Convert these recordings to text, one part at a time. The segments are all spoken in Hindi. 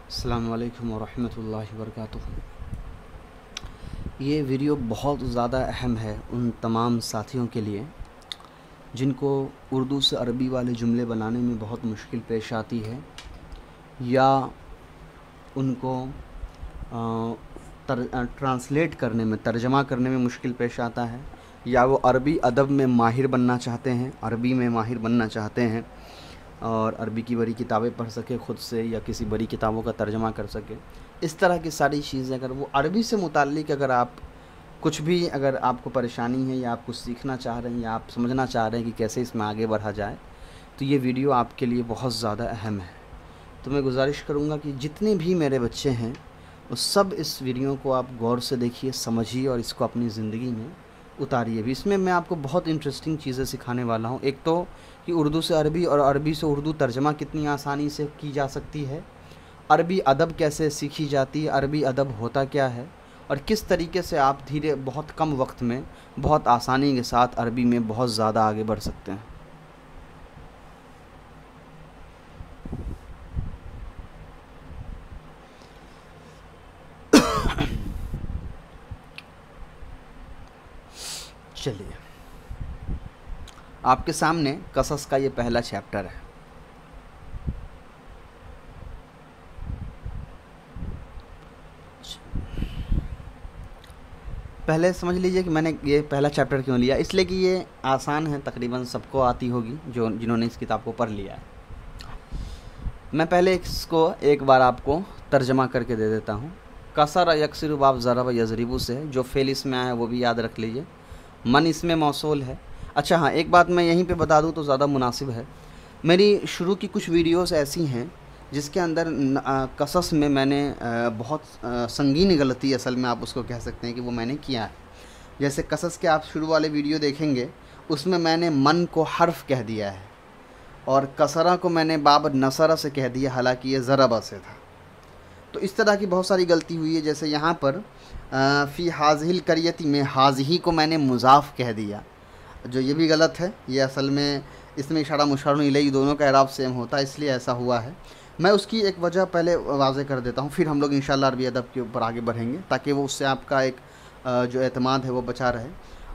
अस्सलामु अलैकुम वरहमतुल्लाहि वबरकातुहू। ये वीडियो बहुत ज़्यादा अहम है उन तमाम साथियों के लिए जिनको उर्दू से अरबी वाले जुमले बनाने में बहुत मुश्किल पेश आती है, या उनको ट्रांसलेट करने में, तर्जमा करने में मुश्किल पेश आता है, या वो अरबी अदब में माहिर बनना चाहते हैं, अरबी में माहिर बनना चाहते हैं और अरबी की बड़ी किताबें पढ़ सके ख़ुद से, या किसी बड़ी किताबों का तर्जमा कर सके। इस तरह की सारी चीज़ें, अगर वो अरबी से मुताल्लिक़ अगर आप कुछ भी, अगर आपको परेशानी है या आप कुछ सीखना चाह रहे हैं या आप समझना चाह रहे हैं कि कैसे इसमें आगे बढ़ा जाए, तो ये वीडियो आपके लिए बहुत ज़्यादा अहम है। तो मैं गुजारिश करूँगा कि जितने भी मेरे बच्चे हैं वो सब इस वीडियो को आप गौर से देखिए, समझिए और इसको अपनी ज़िंदगी में उतारिए भी। इसमें मैं आपको बहुत इंटरेस्टिंग चीज़ें सिखाने वाला हूँ। एक तो कि उर्दू से अरबी और अरबी से उर्दू तर्जमा कितनी आसानी से की जा सकती है, अरबी अदब कैसे सीखी जाती है, अरबी अदब होता क्या है, और किस तरीके से आप बहुत कम वक्त में बहुत आसानी के साथ अरबी में बहुत ज़्यादा आगे बढ़ सकते हैं। चलिए, आपके सामने कसस का ये पहला चैप्टर है। पहले समझ लीजिए कि मैंने ये पहला चैप्टर क्यों लिया। इसलिए कि ये आसान है, तकरीबन सबको आती होगी जिन्होंने इस किताब को पढ़ लिया है। मैं पहले इसको एक बार आपको तर्जमा करके दे देता हूँ। कसर यकसिरु बाब ज़रब यज़रिबु से, जो फेल इसमें आया है वो भी याद रख लीजिए। मन इसमें मौसूल है। अच्छा हाँ, एक बात मैं यहीं पे बता दूँ तो ज़्यादा मुनासिब है। मेरी शुरू की कुछ वीडियोस ऐसी हैं जिसके अंदर कसस में मैंने बहुत संगीन गलती, असल में आप उसको कह सकते हैं कि वो मैंने किया है। जैसे कसस के आप शुरू वाले वीडियो देखेंगे, उसमें मैंने मन को हर्फ कह दिया है और कसरा को मैंने बाब नसरा से कह दिया, हालांकि ये ज़रबा से था। तो इस तरह की बहुत सारी गलती हुई है। जैसे यहाँ पर फ़ी हाज़िहिल करियती में हाज़िही को मैंने मुज़ाफ़ कह दिया, जो ये भी गलत है। ये असल में इसमें इशारा मुशारुन इलैहि दोनों का एराब सेम होता है, इसलिए ऐसा हुआ है। मैं उसकी एक वजह पहले वाज़े कर देता हूँ, फिर हम लोग इंशाअल्लाह अरबी अदब के ऊपर आगे बढ़ेंगे, ताकि वो उससे आपका एक जो एतमाद है वो बचा रहे।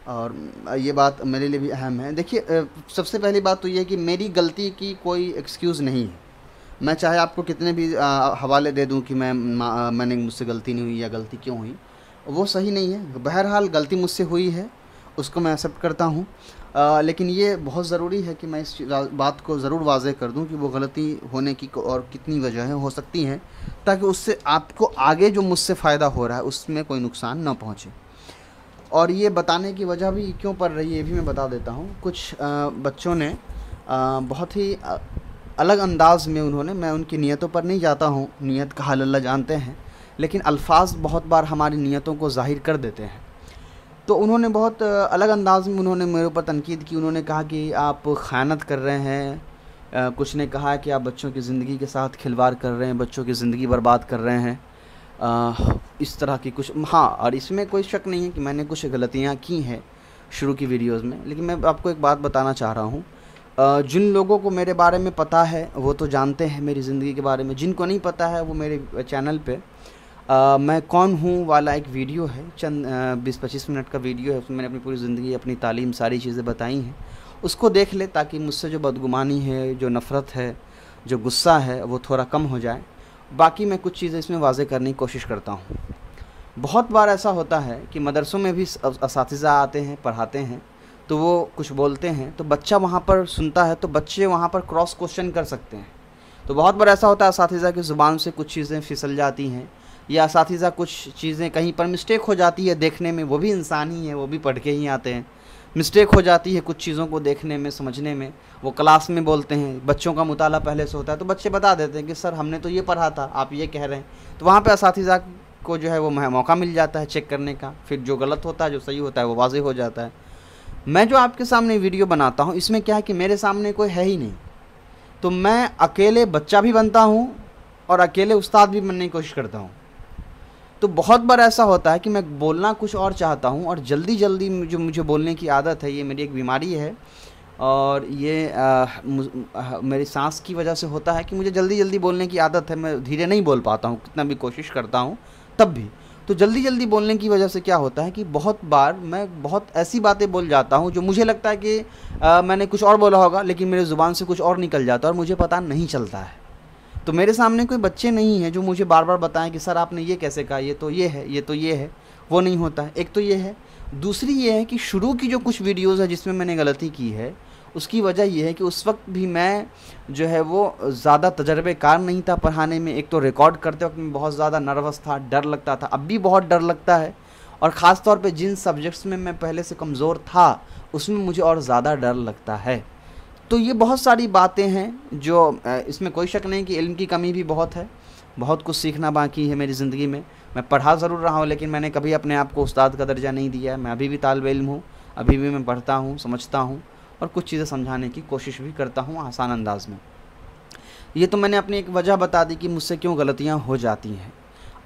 और ये बात मेरे लिए भी अहम है। देखिए, सबसे पहली बात तो ये है कि मेरी गलती की कोई एक्सक्यूज़ नहीं है। मैं चाहे आपको कितने भी हवाले दे दूँ कि मैंने मुझसे गलती नहीं हुई या गलती क्यों हुई, वो सही नहीं है। बहरहाल गलती मुझसे हुई है, उसको मैं एक्सेप्ट करता हूँ। लेकिन ये बहुत ज़रूरी है कि मैं इस बात को ज़रूर वाज़े कर दूं कि वो गलती होने की और कितनी वजहें हो सकती हैं, ताकि उससे आपको आगे जो मुझसे फ़ायदा हो रहा है उसमें कोई नुकसान ना पहुँचे। और ये बताने की वजह भी क्यों पड़ रही है ये भी मैं बता देता हूँ। कुछ बच्चों ने बहुत ही अलग अंदाज़ में उन्होंने, मैं उनकी नीयतों पर नहीं जाता हूँ, नीयत का हाल अल्लाह जानते हैं, लेकिन अल्फाज बहुत बार हमारी नीयतों को ज़ाहिर कर देते हैं। तो उन्होंने बहुत अलग अंदाज़ में उन्होंने मेरे ऊपर तनकीद की। उन्होंने कहा कि आप ख़यानत कर रहे हैं, कुछ ने कहा कि आप बच्चों की ज़िंदगी के साथ खिलवाड़ कर रहे हैं, बच्चों की ज़िंदगी बर्बाद कर रहे हैं, इस तरह की कुछ। हाँ, और इसमें कोई शक नहीं है कि मैंने कुछ गलतियाँ की हैं शुरू की वीडियोज़ में, लेकिन मैं आपको एक बात बताना चाह रहा हूँ। जिन लोगों को मेरे बारे में पता है वो तो जानते हैं मेरी ज़िंदगी के बारे में, जिनको नहीं पता है वो मेरे चैनल पे मैं कौन हूँ वाला एक वीडियो है, चंद 20-25 मिनट का वीडियो है। उसमें मैंने अपनी पूरी ज़िंदगी, अपनी तालीम, सारी चीज़ें बताई हैं। उसको देख ले, ताकि मुझसे जो बदगुमानी है, जो नफ़रत है, जो गुस्सा है, वो थोड़ा कम हो जाए। बाकी मैं कुछ चीज़ें इसमें वाज़े करने की कोशिश करता हूँ। बहुत बार ऐसा होता है कि मदरसों में भी असातिज़ा आते हैं, पढ़ाते हैं, तो वो कुछ बोलते हैं तो बच्चा वहाँ पर सुनता है, तो बच्चे वहाँ पर क्रॉस क्वेश्चन कर सकते हैं। तो बहुत बार ऐसा होता है असातिज़ा की ज़ुबान से कुछ चीज़ें फिसल जाती हैं, या असातिज़ा कुछ चीज़ें कहीं पर मिस्टेक हो जाती है देखने में, वो भी इंसान ही है, वो भी पढ़ के ही आते हैं। मिस्टेक हो जाती है कुछ चीज़ों को देखने में, समझने में। वो क्लास में बोलते हैं, बच्चों का मुताला पहले से होता है, तो बच्चे बता देते हैं कि सर हमने तो ये पढ़ा था, आप ये कह रहे हैं। तो वहाँ पे असातिज़ा को जो है वो मौका मिल जाता है चेक करने का, फिर जो गलत होता है, जो सही होता है, वो वाज़ेह हो जाता है। मैं जो आपके सामने वीडियो बनाता हूँ, इसमें क्या है कि मेरे सामने कोई है ही नहीं, तो मैं अकेले बच्चा भी बनता हूँ और अकेले उस्ताद भी बनने की कोशिश करता हूँ। तो बहुत बार ऐसा होता है कि मैं बोलना कुछ और चाहता हूँ और जल्दी जल्दी जो मुझे बोलने की आदत है, ये मेरी एक बीमारी है, और ये मेरी सांस की वजह से होता है कि मुझे जल्दी जल्दी बोलने की आदत है, मैं धीरे नहीं बोल पाता हूँ, कितना भी कोशिश करता हूँ तब भी। तो जल्दी जल्दी बोलने की वजह से क्या होता है कि बहुत बार मैं बहुत ऐसी बातें बोल जाता हूँ जो मुझे लगता है कि मैंने कुछ और बोला होगा, लेकिन मेरे ज़ुबान से कुछ और निकल जाता है और मुझे पता नहीं चलता है। तो मेरे सामने कोई बच्चे नहीं हैं जो मुझे बार बार बताएं कि सर आपने ये कैसे कहा, ये तो ये है, ये तो ये है, वो नहीं होता है। एक तो ये है। दूसरी ये है कि शुरू की जो कुछ वीडियोज़ है जिसमें मैंने गलती की है, उसकी वजह यह है कि उस वक्त भी मैं जो है वो ज़्यादा तजर्बेकार नहीं था पढ़ाने में। एक तो रिकॉर्ड करते वक्त मैं बहुत ज़्यादा नर्वस था, डर लगता था, अब भी बहुत डर लगता है। और ख़ास तौर पे जिन सब्जेक्ट्स में मैं पहले से कमज़ोर था उसमें मुझे और ज़्यादा डर लगता है। तो ये बहुत सारी बातें हैं जो इसमें कोई शक नहीं कि इल्म की कमी भी बहुत है, बहुत कुछ सीखना बाकी है मेरी ज़िंदगी में। मैं पढ़ा ज़रूर रहा हूँ, लेकिन मैंने कभी अपने आप को उस्ताद का दर्जा नहीं दिया है। मैं अभी भी तालिब इल्म हूँ, अभी भी मैं पढ़ता हूँ, समझता हूँ और कुछ चीज़ें समझाने की कोशिश भी करता हूँ आसान अंदाज में। ये तो मैंने अपनी एक वजह बता दी कि मुझसे क्यों गलतियाँ हो जाती हैं।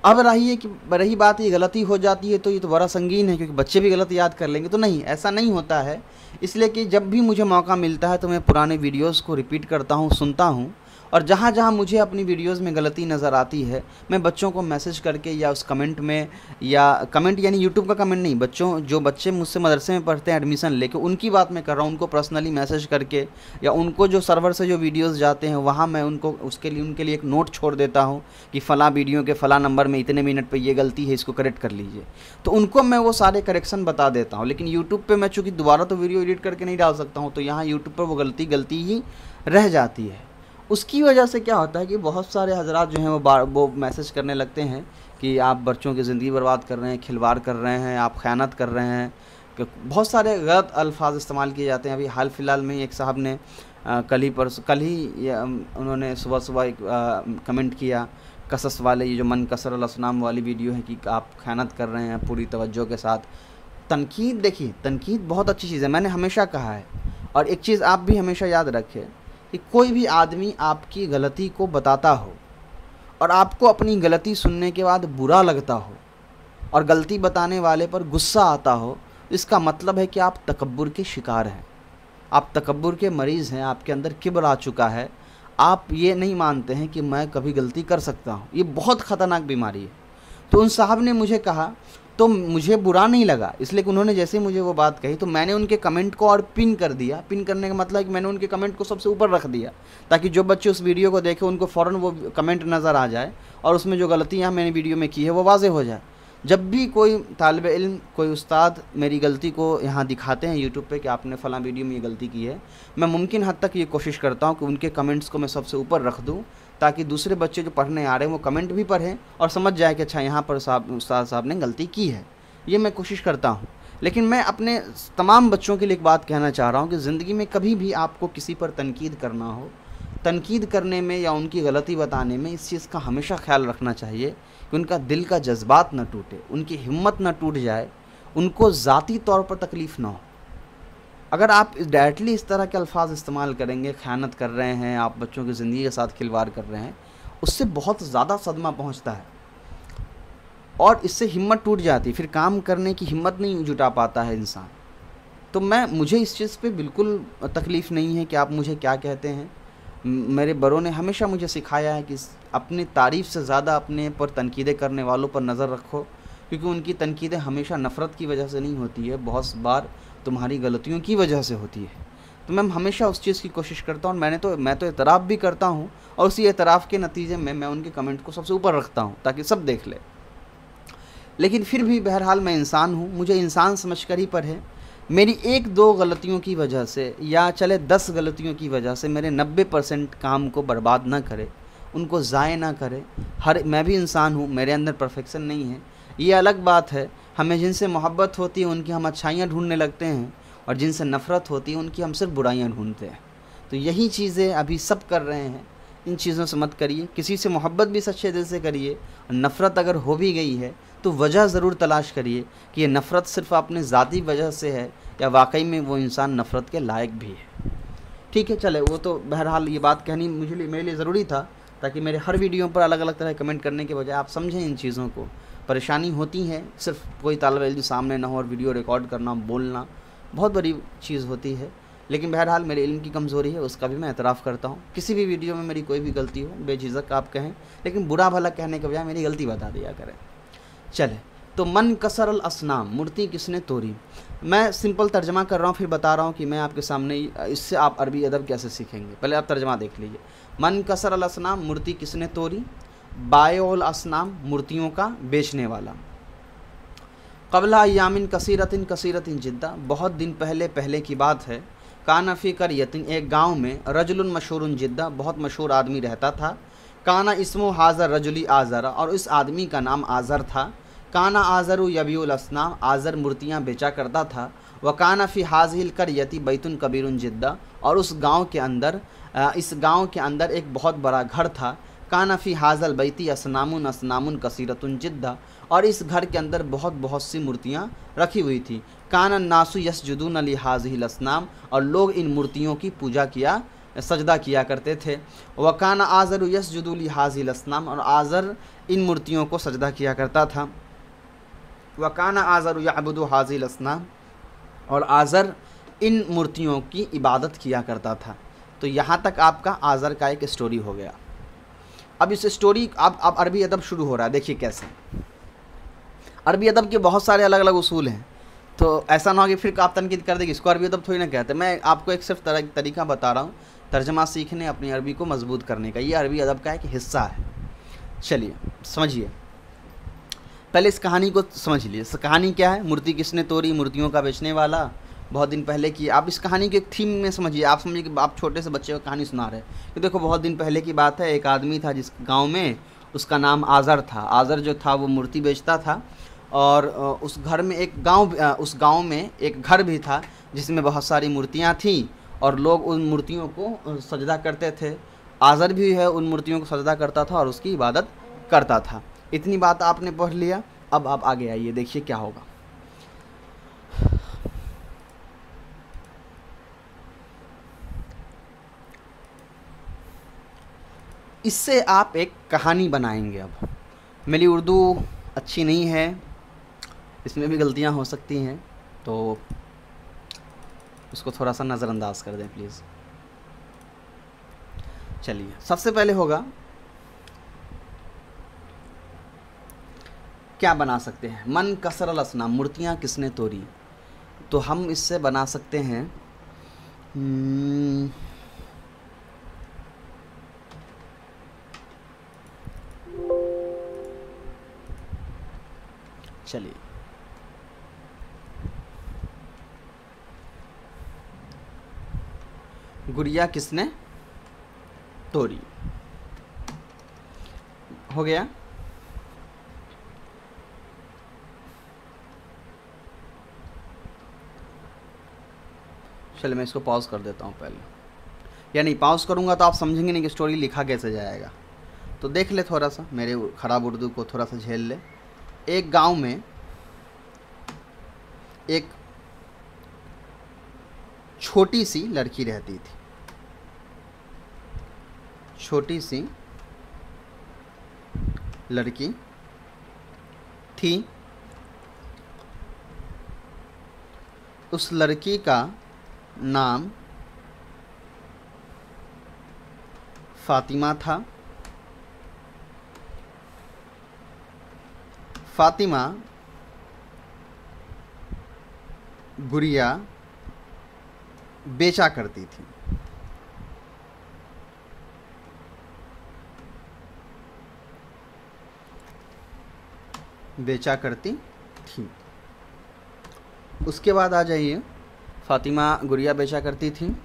अब रही बात ये गलती हो जाती है तो ये तो बड़ा संगीन है, क्योंकि बच्चे भी गलत याद कर लेंगे। तो नहीं, ऐसा नहीं होता है। इसलिए कि जब भी मुझे मौका मिलता है तो मैं पुराने वीडियोज़ को रिपीट करता हूँ, सुनता हूँ, और जहाँ जहाँ मुझे अपनी वीडियोज़ में गलती नज़र आती है मैं बच्चों को मैसेज करके या उस कमेंट में, या कमेंट यानी यूट्यूब का कमेंट नहीं, जो बच्चे मुझसे मदरसे में पढ़ते हैं एडमिशन लेके, उनकी बात मैं कर रहा हूँ, उनको पर्सनली मैसेज करके या उनको जो सर्वर से जो वीडियोज़ जाते हैं वहाँ मैं उनको उनके लिए एक नोट छोड़ देता हूँ कि फ़लाँ वीडियो के फ़लाँ नंबर में इतने मिनट पर ये गलती है, इसको करेक्ट कर लीजिए। तो उनको मैं वो सारे करेक्शन बता देता हूँ। लेकिन यूट्यूब पर मैं चूँकि दोबारा तो वीडियो एडिट करके नहीं डाल सकता हूँ, तो यहाँ यूट्यूब पर वो गलती ही रह जाती है। उसकी वजह से क्या होता है कि बहुत सारे हजरात जो हैं वो मैसेज करने लगते हैं कि आप बच्चों की ज़िंदगी बर्बाद कर रहे हैं, खिलवाड़ कर रहे हैं, आप ख़यानत कर रहे हैं, कि बहुत सारे गलत अल्फाज इस्तेमाल किए जाते हैं। अभी हाल फ़िलहाल में एक साहब ने कल ही उन्होंने सुबह एक कमेंट किया कसस वाले, ये जो मन कसर अल-असनाम वाली वीडियो है कि आप ख़यानत कर रहे हैं पूरी तवज्जो के साथ। तनकीद, देखिए तनकीद बहुत अच्छी चीज़ है, मैंने हमेशा कहा है। और एक चीज़ आप भी हमेशा याद रखें कि कोई भी आदमी आपकी गलती को बताता हो और आपको अपनी गलती सुनने के बाद बुरा लगता हो और गलती बताने वाले पर गुस्सा आता हो, इसका मतलब है कि आप तकब्बुर के शिकार हैं, आप तकब्बुर के मरीज़ हैं, आपके अंदर किब्र आ चुका है। आप ये नहीं मानते हैं कि मैं कभी गलती कर सकता हूँ। ये बहुत ख़तरनाक बीमारी है। तो उन साहब ने मुझे कहा तो मुझे बुरा नहीं लगा, इसलिए कि उन्होंने जैसे मुझे वो बात कही तो मैंने उनके कमेंट को और पिन कर दिया। पिन करने का मतलब है कि मैंने उनके कमेंट को सबसे ऊपर रख दिया, ताकि जो बच्चे उस वीडियो को देखें उनको फ़ौरन वो कमेंट नज़र आ जाए और उसमें जो गलतियाँ मैंने वीडियो में की है वो वाज़ेह हो जाए। जब भी कोई तालिब इल्म, कोई उस्ताद मेरी गलती को यहाँ दिखाते हैं यूट्यूब पे कि आपने फ़लाँ वीडियो में ये गलती की है, मैं मुमकिन हद तक ये कोशिश करता हूँ कि उनके कमेंट्स को मैं सबसे ऊपर रख दूँ, ताकि दूसरे बच्चे जो पढ़ने आ रहे हैं वो कमेंट भी पढ़ें और समझ जाए कि अच्छा यहाँ पर उस्ताद साहब ने गलती की है। ये मैं कोशिश करता हूँ। लेकिन मैं अपने तमाम बच्चों के लिए एक बात कहना चाह रहा हूँ कि ज़िंदगी में कभी भी आपको किसी पर तनकीद करना हो, तनकीद करने में या उनकी गलती बताने में इस चीज़ का हमेशा ख्याल रखना चाहिए कि उनका दिल का जज्बात न टूटे, उनकी हिम्मत न टूट जाए, उनको ज़ाती तौर पर तकलीफ़ ना हो। अगर आप डायरेक्टली इस तरह के अल्फाज इस्तेमाल करेंगे, ख़यानत कर रहे हैं, आप बच्चों की ज़िंदगी के साथ खिलवाड़ कर रहे हैं, उससे बहुत ज़्यादा सदमा पहुँचता है और इससे हिम्मत टूट जाती है, फिर काम करने की हिम्मत नहीं जुटा पाता है इंसान। तो मुझे इस चीज़ पे बिल्कुल तकलीफ़ नहीं है कि आप मुझे क्या कहते हैं। मेरे बड़ों ने हमेशा मुझे सिखाया है कि अपनी तारीफ़ से ज़्यादा अपने पर तनकीदें करने वालों पर नज़र रखो, क्योंकि उनकी तनकीदें हमेशा नफ़रत की वजह से नहीं होती है, बहुत बार तुम्हारी गलतियों की वजह से होती है। तो मैं हमेशा उस चीज़ की कोशिश करता हूँ और मैं तो एतराफ़ भी करता हूँ, और उसी एतराफ़ के नतीजे में मैं उनके कमेंट को सबसे ऊपर रखता हूँ ताकि सब देख ले। लेकिन फिर भी बहरहाल मैं इंसान हूँ, मुझे इंसान समझकर ही पढ़े। मेरी 1-2 गलतियों की वजह से या चले 10 गलतियों की वजह से मेरे 90% काम को बर्बाद ना करे, उनको ज़ाय ना करे। मैं भी इंसान हूँ, मेरे अंदर परफेक्शन नहीं है, ये अलग बात है। हमें जिनसे मोहब्बत होती है उनकी हम अच्छाइयाँ ढूंढने लगते हैं, और जिनसे नफ़रत होती है उनकी हम सिर्फ बुराइयाँ ढूंढते हैं। तो यही चीज़ें अभी सब कर रहे हैं। इन चीज़ों से मत करिए। किसी से मोहब्बत भी सच्चे दिल से करिए, और नफ़रत अगर हो भी गई है तो वजह ज़रूर तलाश करिए कि ये नफ़रत सिर्फ़ अपने ज़ाती वजह से है या वाकई में वो इंसान नफ़रत के लायक भी है। ठीक है, चले, वो तो बहरहाल ये बात कहनी मेरे लिए ज़रूरी था, ताकि मेरे हर वीडियो पर अलग अलग तरह कमेंट करने के बजाय आप समझें इन चीज़ों को। परेशानी होती है, सिर्फ कोई तालिब इल्म सामने ना हो और वीडियो रिकॉर्ड करना, बोलना बहुत बड़ी चीज़ होती है। लेकिन बहरहाल मेरे इल्म की कमज़ोरी है, उसका भी मैं एतराफ़ करता हूँ। किसी भी वीडियो में मेरी कोई भी गलती हो बेझिझक आप कहें, लेकिन बुरा भला कहने के बजाय मेरी गलती बता दिया करें। चले, तो मन कसर अल असनाम, मूर्ति किसने तोड़ी। मैं सिंपल तर्जमा कर रहा हूँ, फिर बता रहा हूँ कि मैं आपके सामने इससे आप अरबी अदब कैसे सीखेंगे। पहले आप तर्जमा देख लीजिए। मन कसर अल असनाम, मूर्ति किसने तोड़ी। बायोल असनाम, मूर्तियों का बेचने वाला। कबला यामिन कसीरतिन कसीरतिन जिद्दा, बहुत दिन पहले की बात है। काना फ़ी क़रयतिन, एक गांव में। रजुलुन मशहूरुन जिद्दा, बहुत मशहूर आदमी रहता था। काना इस्मु हाज़र रजुली आज़रा, और उस आदमी का नाम आज़र था। काना आज़रु यबीउल असनाम, आज़र मूर्तियाँ बेचा करता था। व काना फ़ी हाज़िहिल क़रयति बैतुन कबीरुन जिद्दा, और उस गाँव के अंदर इस गाँव के अंदर एक बहुत बड़ा घर था। काना फ़ी हाज़ल बैती असनामुन असनामुन कसीरतुन जिद्दा, और इस घर के अंदर बहुत सी मूर्तियाँ रखी हुई थी। काना नासु यसजुदून लि हाज़िहिल असनाम, और लोग इन मूर्तियों की पूजा किया सजदा किया करते थे। व काना आज़रु यसजुदु लि हाज़िहिल असनाम, और आज़र इन मूर्तियों को सजदा किया करता था। व काना आज़रु यअबुदु हाज़िहिल असनाम, और आज़र इन मूर्तियों की इबादत किया करता था। तो यहाँ तक आपका आज़र का एक स्टोरी हो गया। अब इस स्टोरी अब अरबी अदब शुरू हो रहा है। देखिए कैसे अरबी अदब के बहुत सारे अलग अलग उसूल हैं, तो ऐसा ना हो कि फिर आप तनकीद कर देगी इसको अरबी अदब थोड़ी ना कहते। मैं आपको एक सिर्फ तरीका बता रहा हूँ तर्जमा सीखने, अपनी अरबी को मजबूत करने का। ये अरबी अदब का एक हिस्सा है। चलिए समझिए, पहले इस कहानी को समझ लीजिए। इस कहानी क्या है। मूर्ति किसने तोड़ी, मूर्तियों का बेचने वाला, बहुत दिन पहले की। आप इस कहानी के एक थीम में समझिए। आप समझिए कि आप छोटे से बच्चे को कहानी सुना रहे हैं कि देखो बहुत दिन पहले की बात है। एक आदमी था जिस गांव में, उसका नाम आज़र था। आज़र जो था वो मूर्ति बेचता था, और उस गांव में एक घर भी था जिसमें बहुत सारी मूर्तियां थीं, और लोग उन मूर्तियों को सजदा करते थे। आज़र भी है उन मूर्तियों को सजदा करता था और उसकी इबादत करता था। इतनी बात आपने पढ़ लिया। अब आप आगे आइए, देखिए क्या होगा। इससे आप एक कहानी बनाएंगे। अब मेरी उर्दू अच्छी नहीं है, इसमें भी गलतियां हो सकती हैं, तो उसको थोड़ा सा नज़रअंदाज कर दें प्लीज़। चलिए, सबसे पहले होगा क्या बना सकते हैं। मन कसरल असनाम, मूर्तियाँ किसने तोड़ी। तो हम इससे बना सकते हैं चलिए, गुड़िया किसने तोड़ी हो गया। चलिए मैं इसको पॉज कर देता हूँ पहले, या नहीं पॉज करूँगा तो आप समझेंगे नहीं कि स्टोरी लिखा कैसे जाएगा। तो देख ले, थोड़ा सा मेरे ख़राब उर्दू को थोड़ा सा झेल ले। एक गांव में एक छोटी सी लड़की रहती थी। छोटी सी लड़की थी। उस लड़की का नाम फातिमा था। फातिमा गुड़िया बेचा करती थी। बेचा करती थी। उसके बाद आ जाइए, फातिमा गुड़िया बेचा करती थी।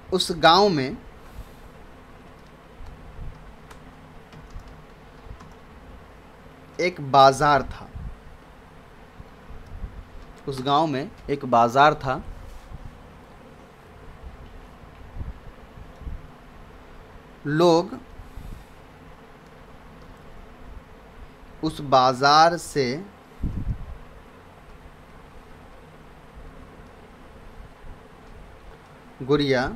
उस गांव में एक बाज़ार था। उस गांव में एक बाज़ार था। लोग उस बाज़ार से गुड़िया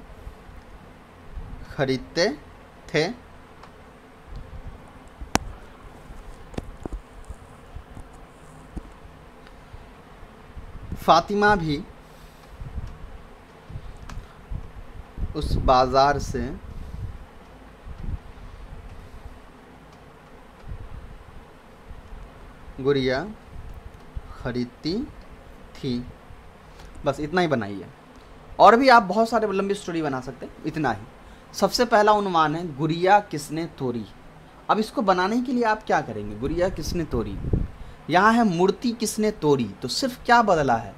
खरीदते थे। फातिमा भी उस बाजार से गुड़िया खरीदती थी। बस इतना ही बनाइए। और भी आप बहुत सारे लंबी स्टोरी बना सकते हैं, इतना ही। सबसे पहला उन्वान है गुड़िया किसने तोड़ी। अब इसको बनाने के लिए आप क्या करेंगे, गुड़िया किसने तोड़ी, यहाँ है मूर्ति किसने तोड़ी, तो सिर्फ क्या बदला है,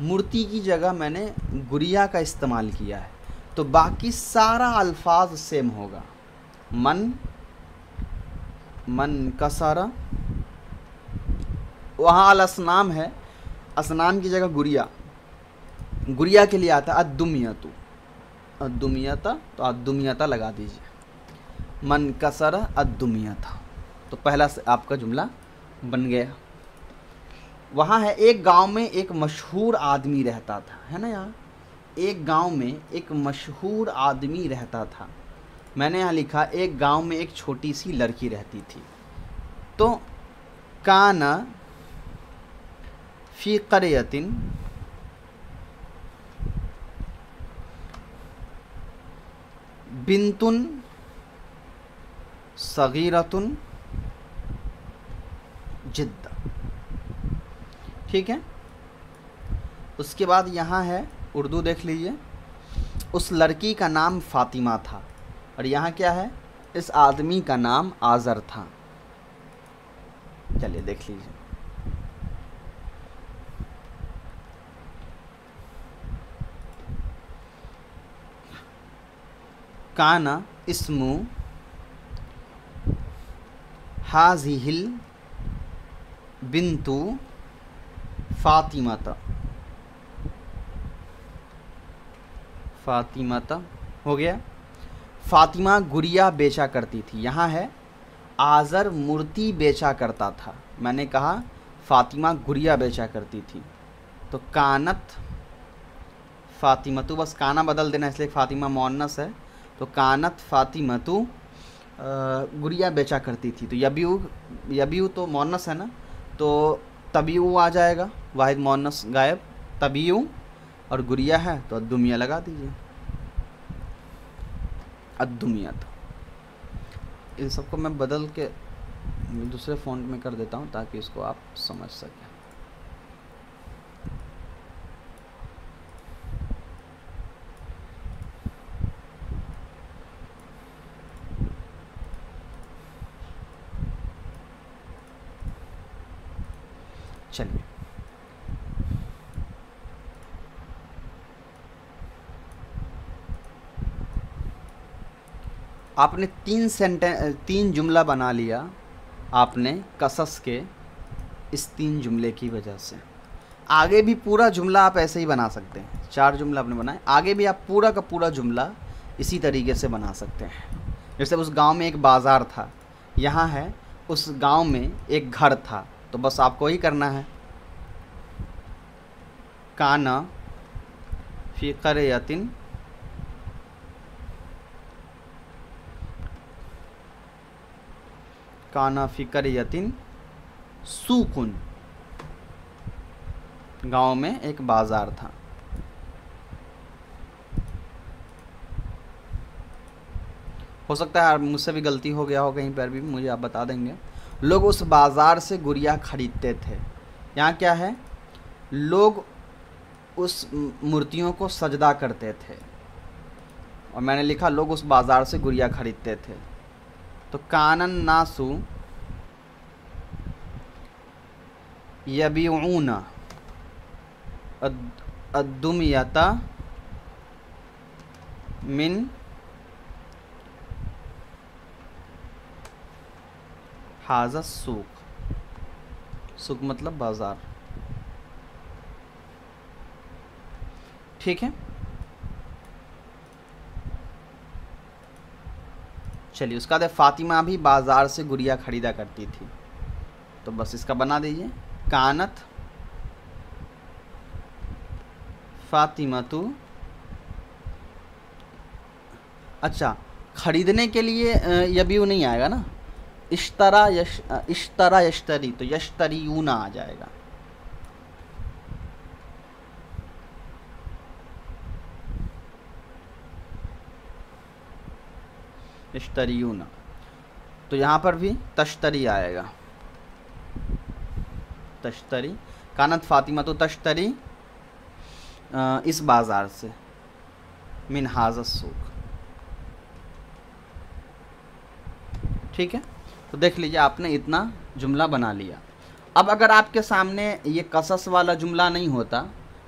मूर्ति की जगह मैंने गुड़िया का इस्तेमाल किया है, तो बाकी सारा अल्फाज सेम होगा। मन, मन का सारा, वहाँ अल असनाम है, असनाम की जगह गुड़िया, गुड़िया के लिए आता है अद्दुमियतु, अद्दुमियता, तो अद्दुमियता लगा दीजिए। मन कसर अद्दुमियता, तो पहला से आपका जुमला बन गया। वहाँ है एक गांव में एक मशहूर आदमी रहता था, है ना, यहाँ एक गांव में एक मशहूर आदमी रहता था। मैंने यहाँ लिखा एक गांव में एक छोटी सी लड़की रहती थी। तो काना फी क़रयतिन बिंतुन सगीरतुन जिद्दा। ठीक है, उसके बाद यहाँ है उर्दू देख लीजिए। उस लड़की का नाम फातिमा था, और यहाँ क्या है, इस आदमी का नाम आज़र था। चलिए देख लीजिए। काना इस्मु हाज़िहिल बिंतु फातिमाता, फातिमाता हो गया। फातिमा गुड़िया बेचा करती थी, यहाँ है आज़र मूर्ति बेचा करता था। मैंने कहा फातिमा गुड़िया बेचा करती थी, तो कानत फातिमतु, बस काना बदल देना, इसलिए फातिमा मुअन्नस है, तो कानत फातिमतु गुड़िया बेचा करती थी। तो यबीउ, यबीउ तो मुअन्नस है ना, तो तबीउ आ जाएगा, वाहिद मुअन्नस गायब, तबीउ, और गुड़िया है तो अद्दुमिया लगा दीजिए, अद्दुमियत। इन सबको मैं बदल के दूसरे फ़ॉन्ट में कर देता हूँ ताकि इसको आप समझ सकें। चलिए, आपने तीन जुमला बना लिया आपने कसस के इस 3 जुमले की वजह से। आगे भी पूरा जुमला आप ऐसे ही बना सकते हैं। 4 जुमला आपने बनाए, आगे भी आप पूरा का पूरा जुमला इसी तरीके से बना सकते हैं। जैसे उस गांव में एक बाज़ार था, यहाँ है उस गांव में एक घर था, तो बस आपको ही करना है। काना फी क़रयतिन काना फी क़रयतिन सूकुन, गांव में एक बाज़ार था। हो सकता है मुझसे भी गलती हो गया हो कहीं पर भी, मुझे आप बता देंगे। लोग उस बाज़ार से गुड़िया खरीदते थे। यहाँ क्या है, लोग उस मूर्तियों को सजदा करते थे, और मैंने लिखा लोग उस बाज़ार से गुड़िया खरीदते थे। तो कानन नासु यबीऊना अद्दुमियता मिन हाज़ा सूक, सूक मतलब बाज़ार। ठीक है, चलिए उसका बाद फातिमा भी बाज़ार से गुड़िया ख़रीदा करती थी, तो बस इसका बना दीजिए। कानत फातिमतु, अच्छा ख़रीदने के लिए यबीउ नहीं आएगा ना, इश्तरा यश्तरी, तो यश्तरीयूना आ जाएगा। यश्तरियूना, तो यहाँ पर भी तश्तरी आएगा, तश्तरी। कानत फ़ातिमा तो तश्तरी इस बाज़ार से, मिन हाज़ा सूक। ठीक है, तो देख लीजिए आपने इतना जुमला बना लिया। अब अगर आपके सामने ये कसस वाला जुमला नहीं होता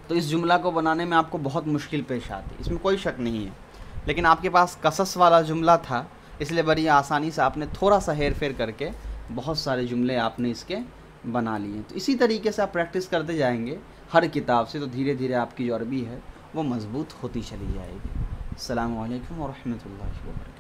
तो इस जुमला को बनाने में आपको बहुत मुश्किल पेश आती, इसमें कोई शक नहीं है। लेकिन आपके पास कसस वाला जुमला था, इसलिए बड़ी आसानी से आपने थोड़ा सा हेर फेर करके बहुत सारे जुमले आपने इसके बना लिए। तो इसी तरीके से आप प्रैक्टिस करते जाएंगे हर किताब से, तो धीरे धीरे आपकी जो अरबी है वो मज़बूत होती चली जाएगी। अस्सलामु अलैकुम व रहमतुल्लाहि व बरकातहू।